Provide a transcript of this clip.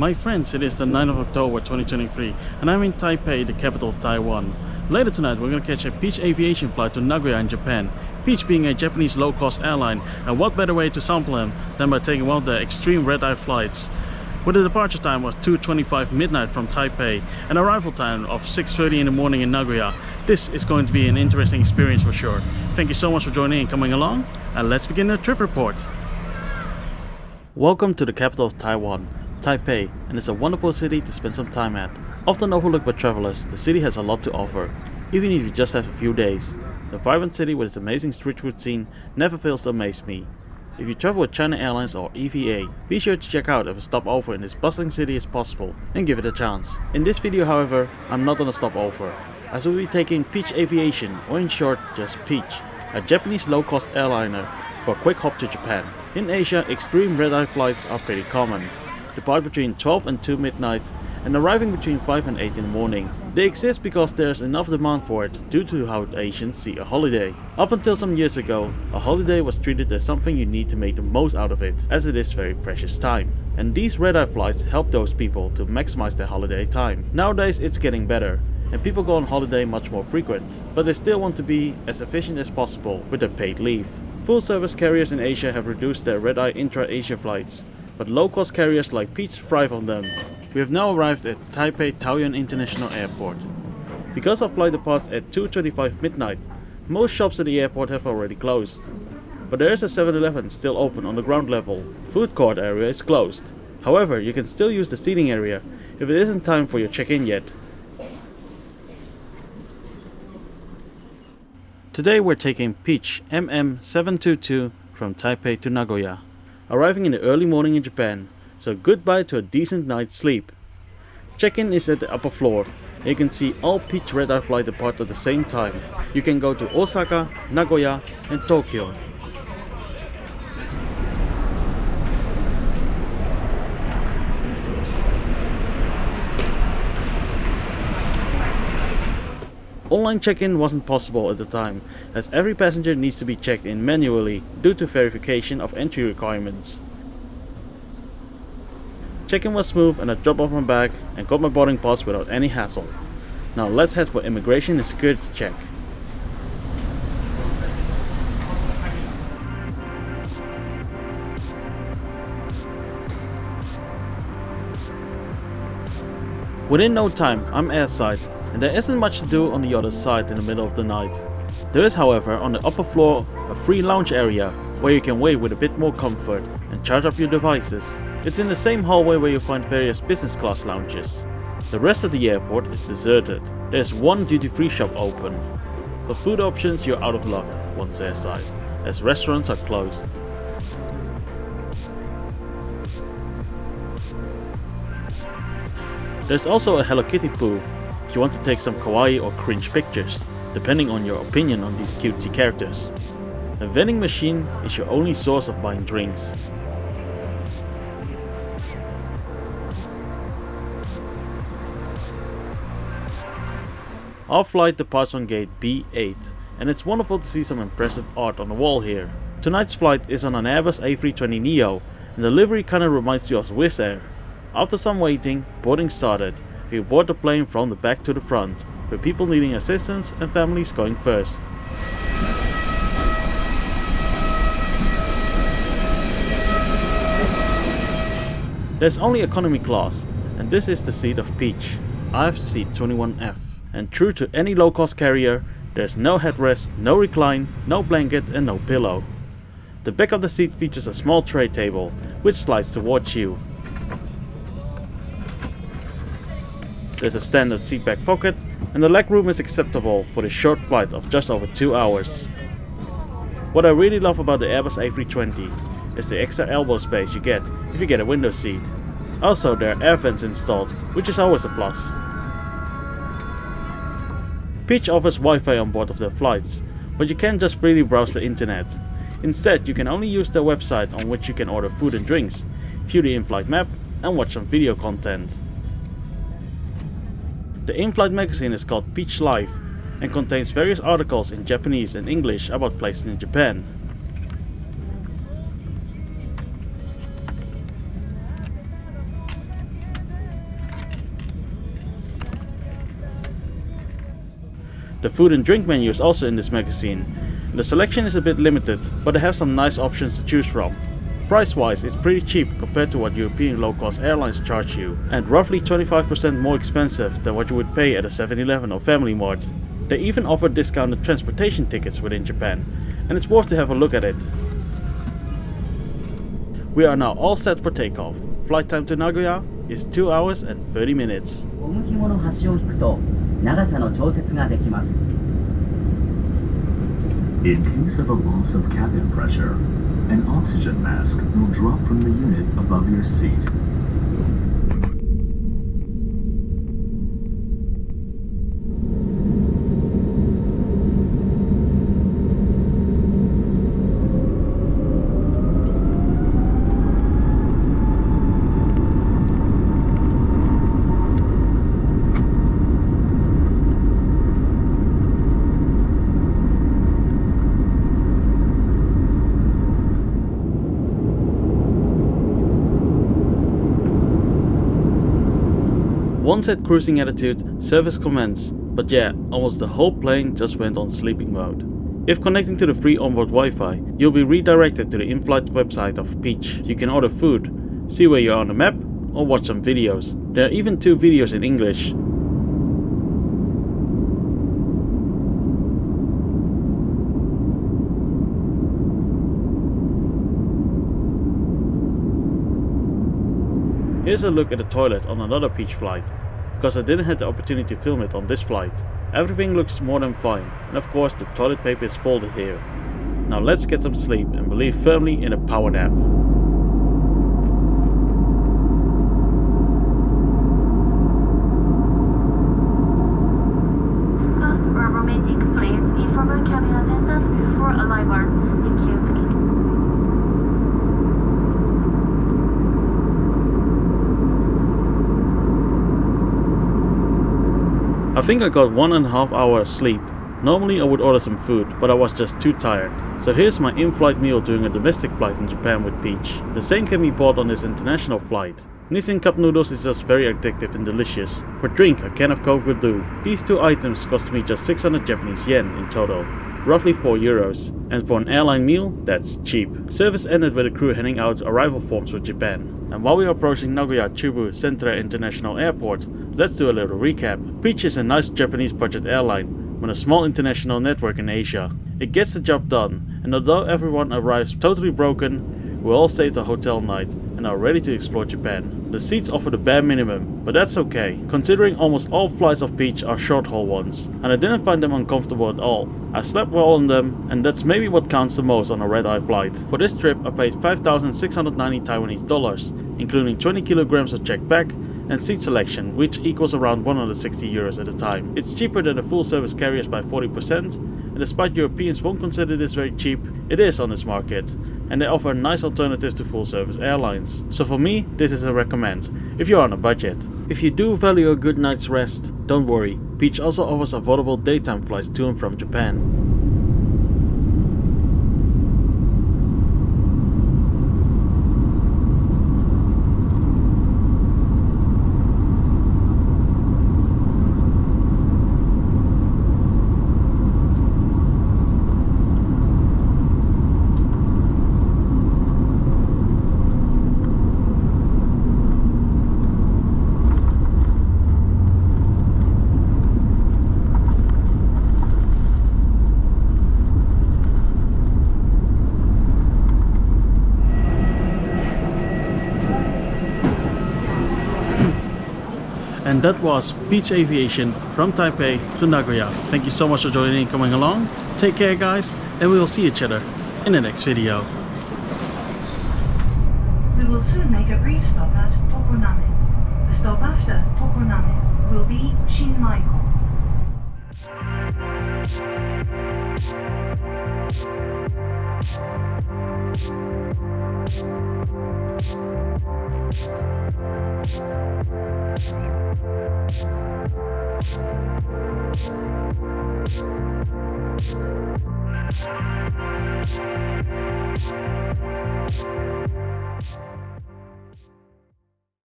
My friends, it is the 9th of October 2023 and I'm in Taipei, the capital of Taiwan. Later tonight we're gonna catch a Peach Aviation flight to Nagoya in Japan. Peach being a Japanese low-cost airline, and what better way to sample them than by taking one of the extreme red-eye flights. With a departure time of 2:25 midnight from Taipei and arrival time of 6:30 in the morning in Nagoya, this is going to be an interesting experience for sure. Thank you so much for joining and coming along, and let's begin the trip report. Welcome to the capital of Taiwan, Taipei, and it's a wonderful city to spend some time at. Often overlooked by travelers, the city has a lot to offer, even if you just have a few days. The vibrant city with its amazing street food scene never fails to amaze me. If you travel with China Airlines or EVA, be sure to check out if a stopover in this bustling city is possible and give it a chance. In this video, however, I'm not on a stopover, as we'll be taking Peach Aviation, or in short, just Peach, a Japanese low-cost airliner, for a quick hop to Japan. In Asia, extreme red-eye flights are pretty common. Depart between 12 and 2 midnight and arriving between 5 and 8 in the morning. They exist because there's enough demand for it due to how Asians see a holiday. Up until some years ago, a holiday was treated as something you need to make the most out of it, as it is very precious time. And these red-eye flights help those people to maximize their holiday time. Nowadays it's getting better, and people go on holiday much more frequent, but they still want to be as efficient as possible with their paid leave. Full service carriers in Asia have reduced their red-eye intra-Asia flights, but low-cost carriers like Peach thrive on them. We have now arrived at Taipei Taoyuan International Airport. Because our flight departs at 2:25 midnight, most shops at the airport have already closed. But there is a 7-Eleven still open on the ground level. Food court area is closed. However, you can still use the seating area if it isn't time for your check-in yet. Today we're taking Peach MM722 from Taipei to Nagoya, arriving in the early morning in Japan, so goodbye to a decent night's sleep. Check-in is at the upper floor, and you can see all Peach red-eye flights depart at the same time. You can go to Osaka, Nagoya and Tokyo. Online check-in wasn't possible at the time, as every passenger needs to be checked in manually due to verification of entry requirements. Check-in was smooth and I dropped off my bag and got my boarding pass without any hassle. Now let's head for immigration and security check. Within no time, I'm airside, and there isn't much to do on the other side in the middle of the night. There is, however, on the upper floor a free lounge area where you can wait with a bit more comfort and charge up your devices. It's in the same hallway where you find various business class lounges. The rest of the airport is deserted. There's one duty-free shop open. For food options you're out of luck once airside, as restaurants are closed. There's also a Hello Kitty booth if you want to take some kawaii or cringe pictures, depending on your opinion on these cutesy characters. A vending machine is your only source of buying drinks. Our flight departs on gate B8, and it's wonderful to see some impressive art on the wall here. Tonight's flight is on an Airbus A320neo, and the livery kinda reminds you of Wizz Air. After some waiting, boarding started. We board the plane from the back to the front, with people needing assistance and families going first. There's only economy class, and this is the seat of Peach. I have seat 21F, and true to any low-cost carrier, there's no headrest, no recline, no blanket and no pillow. The back of the seat features a small tray table, which slides towards you. There's a standard seat back pocket, and the leg room is acceptable for this short flight of just over 2 hours. What I really love about the Airbus A320 is the extra elbow space you get if you get a window seat. Also, there are air vents installed, which is always a plus. Peach offers Wi-Fi on board of their flights, but you can't just freely browse the internet. Instead, you can only use their website, on which you can order food and drinks, view the in-flight map and watch some video content. The in-flight magazine is called Peach Life and contains various articles in Japanese and English about places in Japan. The food and drink menu is also in this magazine. The selection is a bit limited, but they have some nice options to choose from. Price-wise, it's pretty cheap compared to what European low-cost airlines charge you, and roughly 25% more expensive than what you would pay at a 7-Eleven or Family Mart. They even offer discounted transportation tickets within Japan, and it's worth to have a look at it. We are now all set for takeoff. Flight time to Nagoya is 2 hours and 30 minutes. In case of a loss of cabin pressure, an oxygen mask will drop from the unit above your seat. Once at cruising altitude, service commenced, but yeah, almost the whole plane just went on sleeping mode. If connecting to the free onboard Wi-Fi, you'll be redirected to the in-flight website of Peach. You can order food, see where you are on the map, or watch some videos. There are even 2 videos in English. Here's a look at the toilet on another Peach flight, because I didn't have the opportunity to film it on this flight. Everything looks more than fine, and of course the toilet paper is folded here. Now let's get some sleep and believe firmly in a power nap. Romantic, please inform the cabin attendant before arrival. Thank you. I think I got 1.5 hours sleep. Normally I would order some food, but I was just too tired. So here's my in-flight meal during a domestic flight in Japan with Peach. The same can be bought on this international flight. Nissin cup noodles is just very addictive and delicious. For drink, a can of Coke will do. These 2 items cost me just 600 Japanese yen in total, roughly 4 euros. And for an airline meal, that's cheap. Service ended with the crew handing out arrival forms for Japan. And while we are approaching Nagoya Chubu Sentra International Airport, let's do a little recap. Peach is a nice Japanese budget airline with a small international network in Asia. It gets the job done, and although everyone arrives totally broken, we all stay to a hotel night and are ready to explore Japan. The seats offer the bare minimum, but that's okay, considering almost all flights of Peach are short-haul ones, and I didn't find them uncomfortable at all. I slept well on them, and that's maybe what counts the most on a red-eye flight. For this trip I paid 5,690 Taiwanese dollars, including 20 kilograms of checked bag and seat selection, which equals around 160 euros at the time. It's cheaper than the full service carriers by 40%, and despite Europeans won't consider this very cheap, it is on this market, and they offer a nice alternative to full service airlines. So for me, this is a recommend, if you're on a budget. If you do value a good night's rest, don't worry, Peach also offers affordable daytime flights to and from Japan. And that was Peach Aviation from Taipei to Nagoya. Thank you so much for joining and coming along. Take care guys, and we will see each other in the next video. We will soon make a brief stop at Tokoname. The stop after Tokoname will be Shinmaiko.